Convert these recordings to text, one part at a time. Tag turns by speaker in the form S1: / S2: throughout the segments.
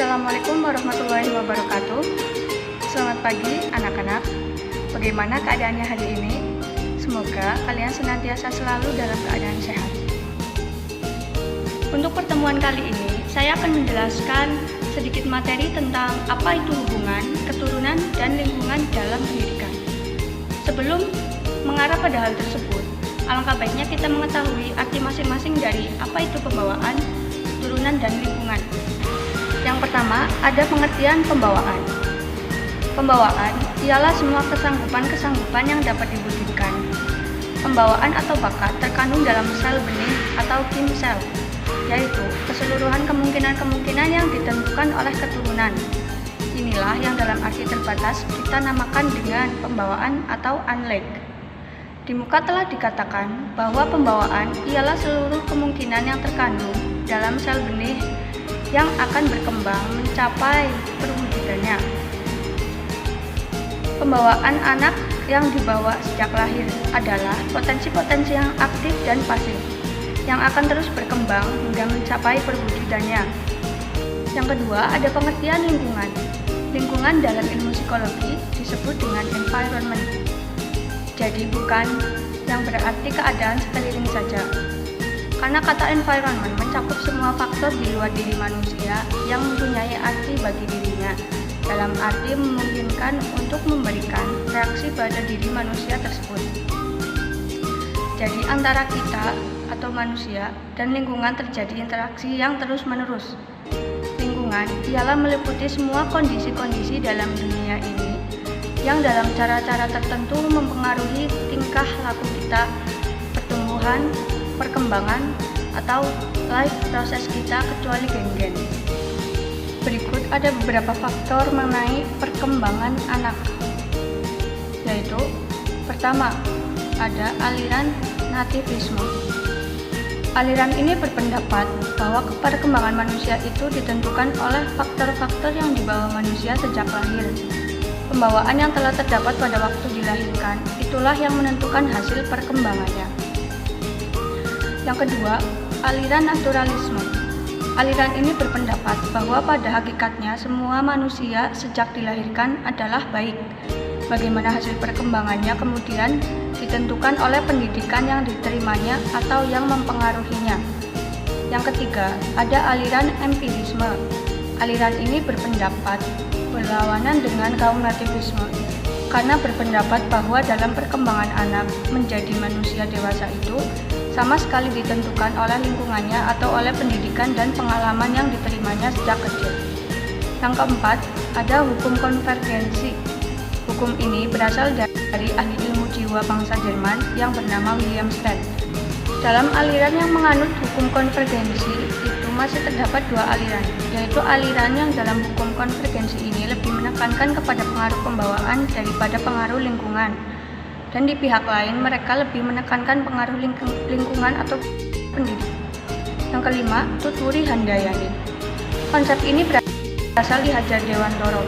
S1: Assalamualaikum warahmatullahi wabarakatuh. Selamat pagi anak-anak. Bagaimana keadaannya hari ini? Semoga kalian senantiasa selalu dalam keadaan sehat. Untuk pertemuan kali ini, saya akan menjelaskan sedikit materi tentang apa itu hubungan, keturunan, dan lingkungan dalam pendidikan. Sebelum mengarah pada hal tersebut, alangkah baiknya kita mengetahui arti masing-masing dari apa itu pembawaan, keturunan, dan lingkungan. Yang pertama, ada pengertian pembawaan. Pembawaan ialah semua kesanggupan-kesanggupan yang dapat diwujudkan. Pembawaan atau bakat terkandung dalam sel benih atau kim sel, yaitu keseluruhan kemungkinan-kemungkinan yang ditentukan oleh keturunan. Inilah yang dalam arti terbatas kita namakan dengan pembawaan atau unlike. Di muka telah dikatakan bahwa pembawaan ialah seluruh kemungkinan yang terkandung dalam sel benih yang akan berkembang mencapai perwujudannya. Pembawaan anak yang dibawa sejak lahir adalah potensi-potensi yang aktif dan pasif, yang akan terus berkembang hingga mencapai perwujudannya. Yang kedua, ada pengertian lingkungan. Lingkungan dalam ilmu psikologi disebut dengan environment. Jadi bukan yang berarti keadaan sekeliling saja. Karena kata environment mencakup semua faktor di luar diri manusia yang mempunyai arti bagi dirinya, dalam arti memungkinkan untuk memberikan reaksi pada diri manusia tersebut. Jadi antara kita atau manusia dan lingkungan terjadi interaksi yang terus-menerus. Lingkungan ialah meliputi semua kondisi-kondisi dalam dunia ini yang dalam cara-cara tertentu mempengaruhi tingkah laku kita, pertumbuhan, perkembangan, atau life proses kita kecuali gen-gen. Berikut ada beberapa faktor mengenai perkembangan anak, yaitu pertama, ada aliran nativisme. Aliran ini berpendapat bahwa perkembangan manusia itu ditentukan oleh faktor-faktor yang dibawa manusia sejak lahir. Pembawaan yang telah terdapat pada waktu dilahirkan, itulah yang menentukan hasil perkembangannya. Yang kedua, aliran naturalisme. Aliran ini berpendapat bahwa pada hakikatnya semua manusia sejak dilahirkan adalah baik. Bagaimana hasil perkembangannya kemudian ditentukan oleh pendidikan yang diterimanya atau yang mempengaruhinya. Yang ketiga, ada aliran empirisme. Aliran ini berpendapat berlawanan dengan kaum nativisme, karena berpendapat bahwa dalam perkembangan anak menjadi manusia dewasa itu sama sekali ditentukan oleh lingkungannya atau oleh pendidikan dan pengalaman yang diterimanya sejak kecil. Yang keempat, ada hukum konvergensi. Hukum ini berasal dari ahli ilmu jiwa bangsa Jerman yang bernama William Stead. Dalam aliran yang menganut hukum konvergensi itu masih terdapat dua aliran, yaitu aliran yang dalam hukum konvergensi ini lebih menekankan kepada pengaruh pembawaan daripada pengaruh lingkungan. Dan di pihak lain mereka lebih menekankan pengaruh lingkungan atau pendidik. Yang kelima, Tutwuri Handayani. Konsep ini berasal di Hajar Dewantoro.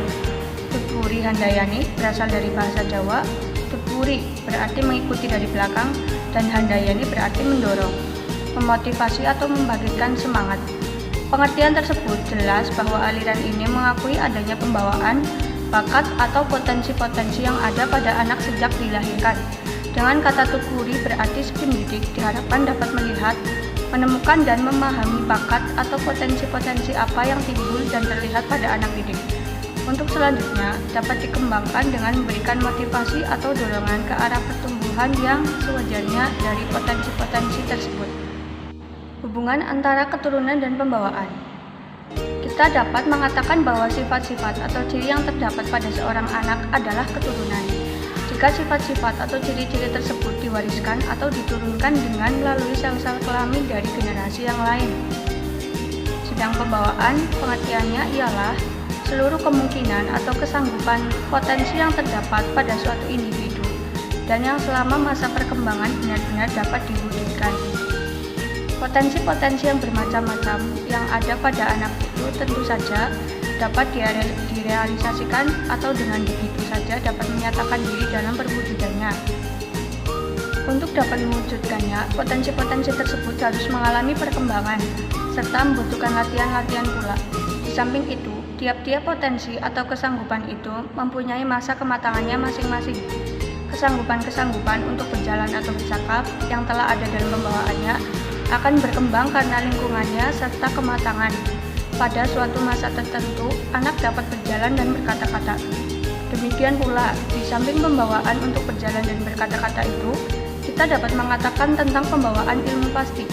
S1: Tutwuri Handayani berasal dari bahasa Jawa. Tutwuri berarti mengikuti dari belakang dan Handayani berarti mendorong, memotivasi atau membangkitkan semangat. Pengertian tersebut jelas bahwa aliran ini mengakui adanya pembawaan, bakat atau potensi-potensi yang ada pada anak sejak dilahirkan. Dengan kata Tutwuri berarti si pendidik diharapkan dapat melihat, menemukan dan memahami bakat atau potensi-potensi apa yang timbul dan terlihat pada anak didik. Untuk selanjutnya dapat dikembangkan dengan memberikan motivasi atau dorongan ke arah pertumbuhan yang sewajarnya dari potensi-potensi tersebut. Hubungan antara keturunan dan pembawaan. Kita dapat mengatakan bahwa sifat-sifat atau ciri yang terdapat pada seorang anak adalah keturunan. Jika sifat-sifat atau ciri-ciri tersebut diwariskan atau diturunkan dengan melalui sel-sel kelamin dari generasi yang lain. Sedang pembawaan pengertiannya ialah seluruh kemungkinan atau kesanggupan potensi yang terdapat pada suatu individu dan yang selama masa perkembangan benar-benar dapat diwujudkan. Potensi-potensi yang bermacam-macam yang ada pada anak itu tentu saja dapat direalisasikan atau dengan begitu saja dapat menyatakan diri dalam perwujudannya. Untuk dapat mewujudkannya, potensi-potensi tersebut harus mengalami perkembangan serta membutuhkan latihan-latihan pula. Di samping itu, tiap-tiap potensi atau kesanggupan itu mempunyai masa kematangannya masing-masing. Kesanggupan-kesanggupan untuk berjalan atau bercakap yang telah ada dalam pembawaannya akan berkembang karena lingkungannya serta kematangan. Pada suatu masa tertentu, anak dapat berjalan dan berkata-kata. Demikian pula, di samping pembawaan untuk berjalan dan berkata-kata itu, kita dapat mengatakan tentang pembawaan ilmu pasti,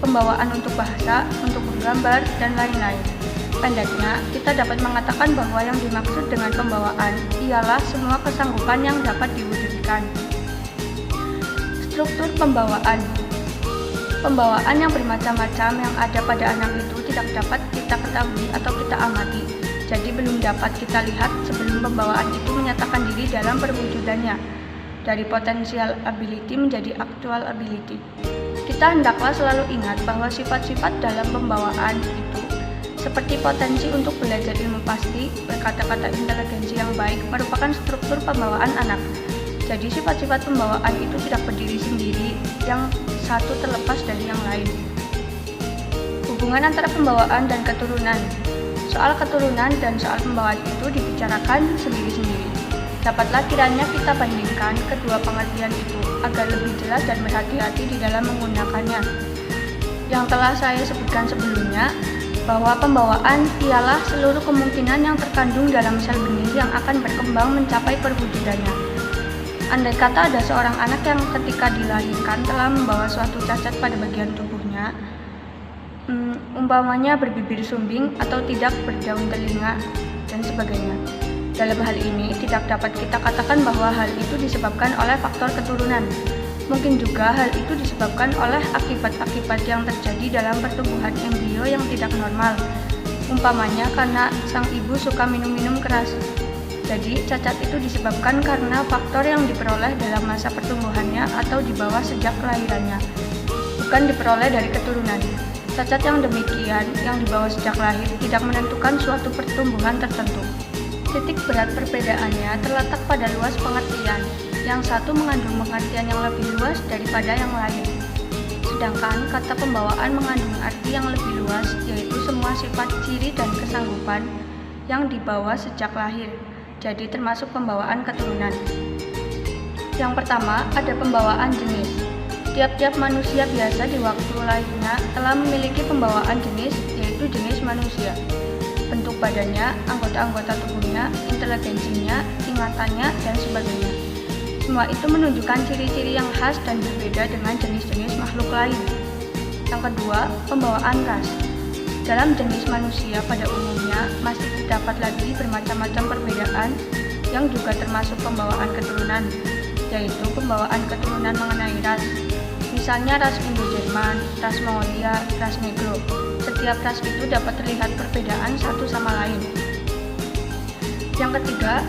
S1: pembawaan untuk bahasa, untuk menggambar, dan lain-lain. Pendeknya, kita dapat mengatakan bahwa yang dimaksud dengan pembawaan ialah semua kesanggupan yang dapat diwujudkan. Struktur pembawaan. Pembawaan yang bermacam-macam yang ada pada anak itu tidak dapat kita ketahui atau kita amati, jadi belum dapat kita lihat sebelum pembawaan itu menyatakan diri dalam perwujudannya, dari potential ability menjadi actual ability. Kita hendaklah selalu ingat bahwa sifat-sifat dalam pembawaan itu seperti potensi untuk belajar ilmu pasti, berkata-kata, inteligensi yang baik merupakan struktur pembawaan anak. Jadi sifat-sifat pembawaan itu tidak berdiri sendiri, yang satu terlepas dari yang lain. Hubungan antara pembawaan dan keturunan. Soal keturunan dan soal pembawaan itu dibicarakan sendiri-sendiri. Dapatlah kiranya kita bandingkan kedua pengertian itu agar lebih jelas dan berhati-hati di dalam menggunakannya. Yang telah saya sebutkan sebelumnya, bahwa pembawaan ialah seluruh kemungkinan yang terkandung dalam sel benih yang akan berkembang mencapai perwujudannya. Andai kata ada seorang anak yang ketika dilahirkan telah membawa suatu cacat pada bagian tubuhnya, umpamanya berbibir sumbing atau tidak berdaun telinga, dan sebagainya. Dalam hal ini, tidak dapat kita katakan bahwa hal itu disebabkan oleh faktor keturunan. Mungkin juga hal itu disebabkan oleh akibat-akibat yang terjadi dalam pertumbuhan embrio yang tidak normal. Umpamanya karena sang ibu suka minum-minum keras. Jadi, cacat itu disebabkan karena faktor yang diperoleh dalam masa pertumbuhannya atau dibawa sejak kelahirannya, bukan diperoleh dari keturunan. Cacat yang demikian, yang dibawa sejak lahir, tidak menentukan suatu pertumbuhan tertentu. Titik berat perbedaannya terletak pada luas pengertian. Yang satu mengandung pengertian yang lebih luas daripada yang lain. Sedangkan kata pembawaan mengandung arti yang lebih luas, yaitu semua sifat, ciri, dan kesanggupan yang dibawa sejak lahir. Jadi termasuk pembawaan keturunan. Yang pertama, ada pembawaan jenis. Tiap-tiap manusia biasa di waktu lahirnya telah memiliki pembawaan jenis, yaitu jenis manusia. Bentuk badannya, anggota-anggota tubuhnya, inteligensinya, ingatannya, dan sebagainya. Semua itu menunjukkan ciri-ciri yang khas dan berbeda dengan jenis-jenis makhluk lain. Yang kedua, pembawaan ras. Dalam jenis manusia pada umumnya masih terdapat lagi bermacam-macam perbedaan yang juga termasuk pembawaan keturunan, yaitu pembawaan keturunan mengenai ras. Misalnya ras Indo-Jerman, ras Mongolia, ras Negro. Setiap ras itu dapat terlihat perbedaan satu sama lain. Yang ketiga,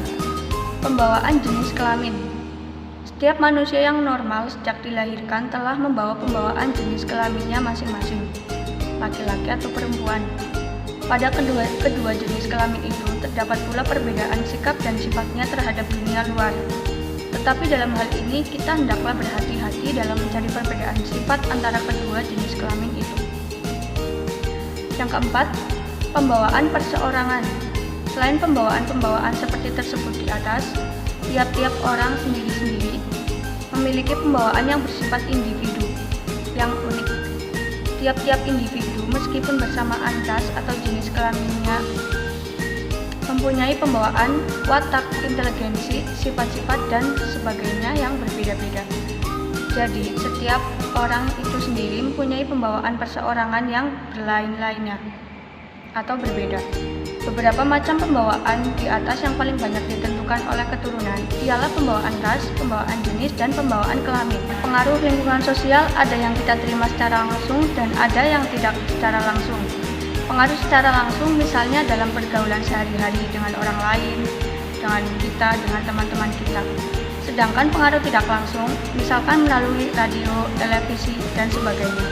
S1: pembawaan jenis kelamin. Setiap manusia yang normal sejak dilahirkan telah membawa pembawaan jenis kelaminnya masing-masing, laki-laki atau perempuan. Pada kedua jenis kelamin itu terdapat pula perbedaan sikap dan sifatnya terhadap dunia luar. Tetapi dalam hal ini kita hendaklah berhati-hati dalam mencari perbedaan sifat antara kedua jenis kelamin itu. Yang keempat, pembawaan perseorangan. Selain pembawaan-pembawaan seperti tersebut di atas, tiap-tiap orang sendiri-sendiri memiliki pembawaan yang bersifat individu, yang unik. Tiap-tiap individu meskipun bersamaan ras atau jenis kelaminnya mempunyai pembawaan, watak, inteligensi, sifat-sifat, dan sebagainya yang berbeda-beda. Jadi, setiap orang itu sendiri mempunyai pembawaan perseorangan yang berlain-lainnya atau berbeda. Beberapa macam pembawaan di atas yang paling banyak ditentukan oleh keturunan ialah pembawaan ras, pembawaan jenis, dan pembawaan kelamin. Pengaruh lingkungan sosial ada yang kita terima secara langsung dan ada yang tidak secara langsung. Pengaruh secara langsung misalnya dalam pergaulan sehari-hari dengan orang lain, dengan kita, dengan teman-teman kita. Sedangkan pengaruh tidak langsung, misalkan melalui radio, televisi, dan sebagainya.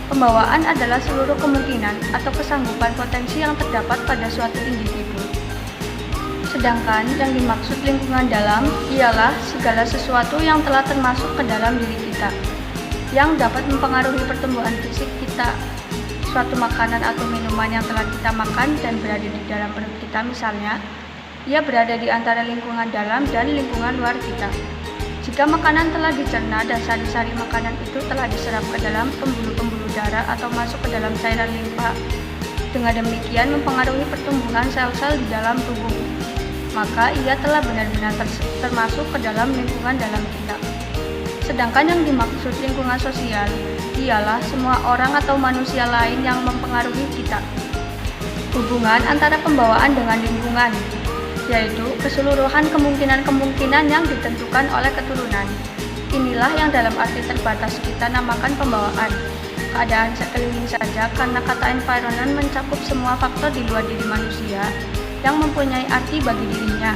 S1: Pembawaan adalah seluruh kemungkinan atau kesanggupan potensi yang terdapat pada suatu individu. Sedangkan yang dimaksud lingkungan dalam ialah segala sesuatu yang telah termasuk ke dalam diri kita, yang dapat mempengaruhi pertumbuhan fisik kita. suatu makanan atau minuman yang telah kita makan dan berada di dalam perut kita misalnya, ia berada di antara lingkungan dalam dan lingkungan luar kita. Jika makanan telah dicerna dan sari-sari makanan itu telah diserap ke dalam pembuluh-pembuluh darah atau masuk ke dalam cairan limpa, dengan demikian mempengaruhi pertumbuhan sel-sel di dalam tubuh, maka ia telah benar-benar termasuk ke dalam lingkungan dalam kita. Sedangkan yang dimaksud lingkungan sosial ialah semua orang atau manusia lain yang mempengaruhi kita. Hubungan antara pembawaan dengan lingkungan, yaitu keseluruhan kemungkinan-kemungkinan yang ditentukan oleh keturunan. Inilah yang dalam arti terbatas kita namakan pembawaan. Keadaan sekeliling saja, karena kata environment mencakup semua faktor di luar diri manusia yang mempunyai arti bagi dirinya,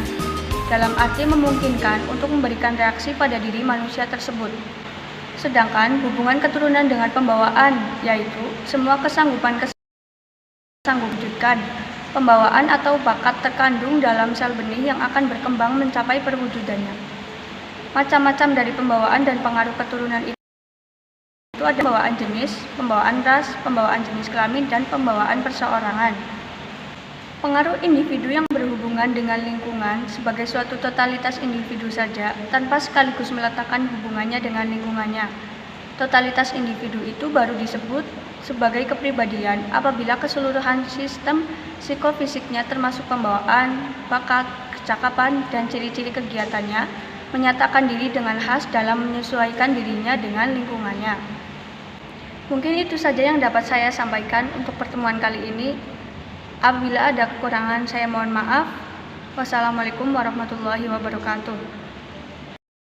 S1: dalam arti memungkinkan untuk memberikan reaksi pada diri manusia tersebut. Sedangkan hubungan keturunan dengan pembawaan, yaitu semua kesanggupan wujudkan, pembawaan atau bakat terkandung dalam sel benih yang akan berkembang mencapai perwujudannya. Macam-macam dari pembawaan dan pengaruh keturunan itu ada pembawaan jenis, pembawaan ras, pembawaan jenis kelamin, dan pembawaan perseorangan. Pengaruh individu yang berhubungan dengan lingkungan sebagai suatu totalitas individu saja, tanpa sekaligus meletakkan hubungannya dengan lingkungannya. Totalitas individu itu baru disebut sebagai kepribadian apabila keseluruhan sistem psikofisiknya termasuk pembawaan, bakat, kecakapan, dan ciri-ciri kegiatannya menyatakan diri dengan khas dalam menyesuaikan dirinya dengan lingkungannya. Mungkin itu saja yang dapat saya sampaikan untuk pertemuan kali ini. Apabila ada kekurangan, saya mohon maaf. Wassalamualaikum warahmatullahi wabarakatuh.